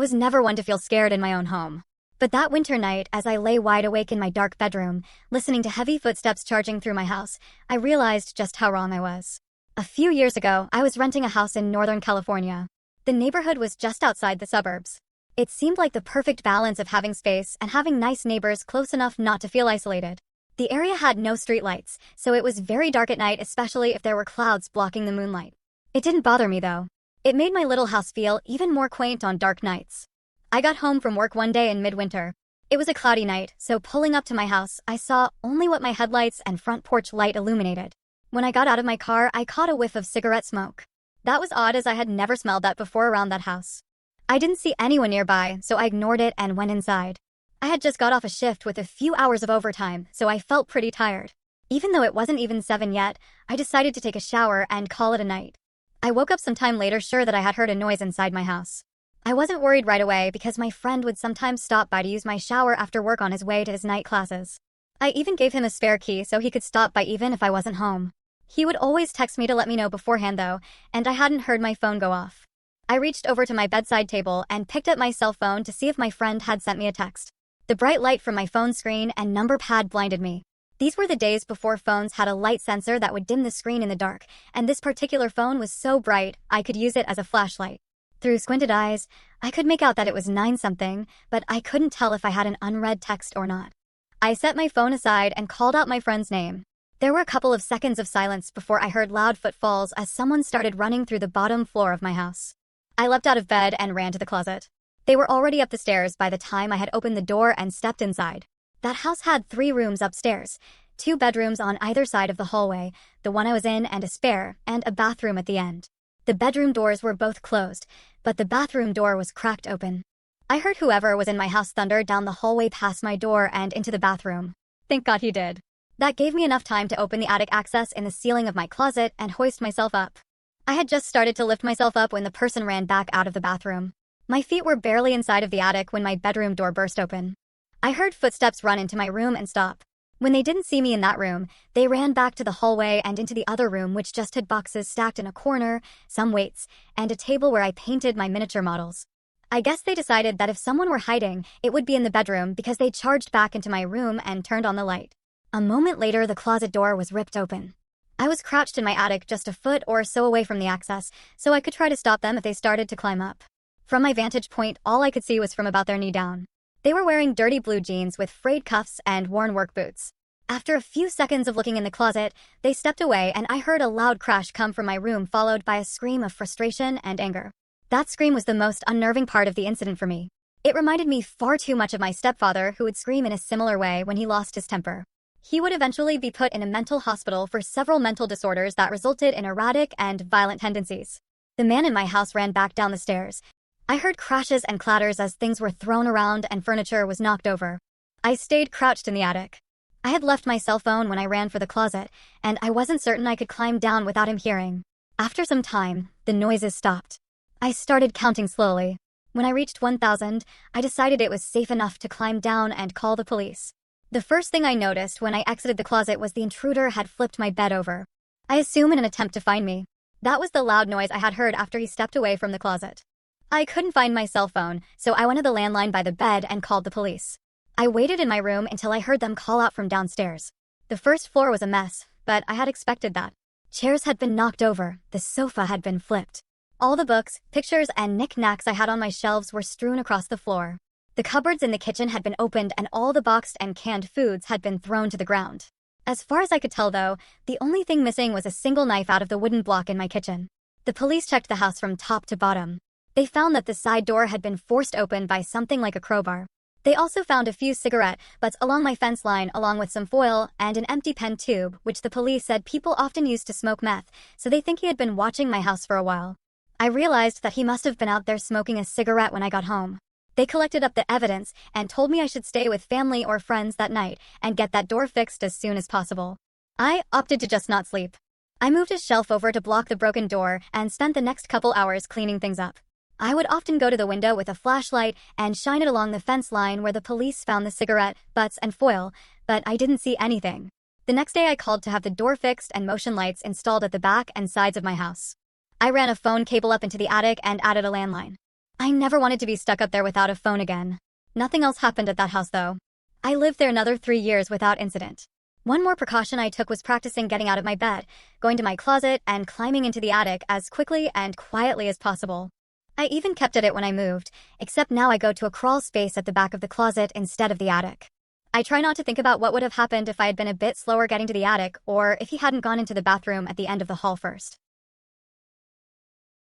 was never one to feel scared in my own home. But that winter night, as I lay wide awake in my dark bedroom, listening to heavy footsteps charging through my house, I realized just how wrong I was. A few years ago, I was renting a house in Northern California. The neighborhood was just outside the suburbs. It seemed like the perfect balance of having space and having nice neighbors close enough not to feel isolated. The area had no streetlights, so it was very dark at night, especially if there were clouds blocking the moonlight. It didn't bother me though. It made my little house feel even more quaint on dark nights. I got home from work one day in midwinter. It was a cloudy night, so pulling up to my house, I saw only what my headlights and front porch light illuminated. When I got out of my car, I caught a whiff of cigarette smoke. That was odd, as I had never smelled that before around that house. I didn't see anyone nearby, so I ignored it and went inside. I had just got off a shift with a few hours of overtime, so I felt pretty tired. Even though it wasn't even 7 yet, I decided to take a shower and call it a night. I woke up some time later sure that I had heard a noise inside my house. I wasn't worried right away because my friend would sometimes stop by to use my shower after work on his way to his night classes. I even gave him a spare key so he could stop by even if I wasn't home. He would always text me to let me know beforehand though, and I hadn't heard my phone go off. I reached over to my bedside table and picked up my cell phone to see if my friend had sent me a text. The bright light from my phone screen and number pad blinded me. These were the days before phones had a light sensor that would dim the screen in the dark, and this particular phone was so bright I could use it as a flashlight. Through squinted eyes, I could make out that it was 9-something, but I couldn't tell if I had an unread text or not. I set my phone aside and called out my friend's name. There were a couple of seconds of silence before I heard loud footfalls as someone started running through the bottom floor of my house. I leapt out of bed and ran to the closet. They were already up the stairs by the time I had opened the door and stepped inside. That house had 3 rooms upstairs, 2 bedrooms on either side of the hallway, the one I was in and a spare, and a bathroom at the end. The bedroom doors were both closed, but the bathroom door was cracked open. I heard whoever was in my house thunder down the hallway past my door and into the bathroom. Thank God he did. That gave me enough time to open the attic access in the ceiling of my closet and hoist myself up. I had just started to lift myself up when the person ran back out of the bathroom. My feet were barely inside of the attic when my bedroom door burst open. I heard footsteps run into my room and stop. When they didn't see me in that room, they ran back to the hallway and into the other room, which just had boxes stacked in a corner, some weights, and a table where I painted my miniature models. I guess they decided that if someone were hiding, it would be in the bedroom because they charged back into my room and turned on the light. A moment later, the closet door was ripped open. I was crouched in my attic just a foot or so away from the access, so I could try to stop them if they started to climb up. From my vantage point, all I could see was from about their knee down. They were wearing dirty blue jeans with frayed cuffs and worn work boots. After a few seconds of looking in the closet, they stepped away and I heard a loud crash come from my room, followed by a scream of frustration and anger. That scream was the most unnerving part of the incident for me. It reminded me far too much of my stepfather, who would scream in a similar way when he lost his temper. He would eventually be put in a mental hospital for several mental disorders that resulted in erratic and violent tendencies. The man in my house ran back down the stairs. I heard crashes and clatters as things were thrown around and furniture was knocked over. I stayed crouched in the attic. I had left my cell phone when I ran for the closet, and I wasn't certain I could climb down without him hearing. After some time, the noises stopped. I started counting slowly. When I reached 1,000, I decided it was safe enough to climb down and call the police. The first thing I noticed when I exited the closet was the intruder had flipped my bed over. I assume in an attempt to find me. That was the loud noise I had heard after he stepped away from the closet. I couldn't find my cell phone, so I went to the landline by the bed and called the police. I waited in my room until I heard them call out from downstairs. The first floor was a mess, but I had expected that. Chairs had been knocked over, the sofa had been flipped. All the books, pictures, and knickknacks I had on my shelves were strewn across the floor. The cupboards in the kitchen had been opened and all the boxed and canned foods had been thrown to the ground. As far as I could tell though, the only thing missing was a single knife out of the wooden block in my kitchen. The police checked the house from top to bottom. They found that the side door had been forced open by something like a crowbar. They also found a few cigarette butts along my fence line, along with some foil and an empty pen tube, which the police said people often used to smoke meth, so they think he had been watching my house for a while. I realized that he must have been out there smoking a cigarette when I got home. They collected up the evidence and told me I should stay with family or friends that night and get that door fixed as soon as possible. I opted to just not sleep. I moved a shelf over to block the broken door and spent the next couple hours cleaning things up. I would often go to the window with a flashlight and shine it along the fence line where the police found the cigarette butts and foil, but I didn't see anything. The next day I called to have the door fixed and motion lights installed at the back and sides of my house. I ran a phone cable up into the attic and added a landline. I never wanted to be stuck up there without a phone again. Nothing else happened at that house though. I lived there another 3 years without incident. One more precaution I took was practicing getting out of my bed, going to my closet, and climbing into the attic as quickly and quietly as possible. I even kept at it when I moved, except now I go to a crawl space at the back of the closet instead of the attic. I try not to think about what would have happened if I had been a bit slower getting to the attic or if he hadn't gone into the bathroom at the end of the hall first.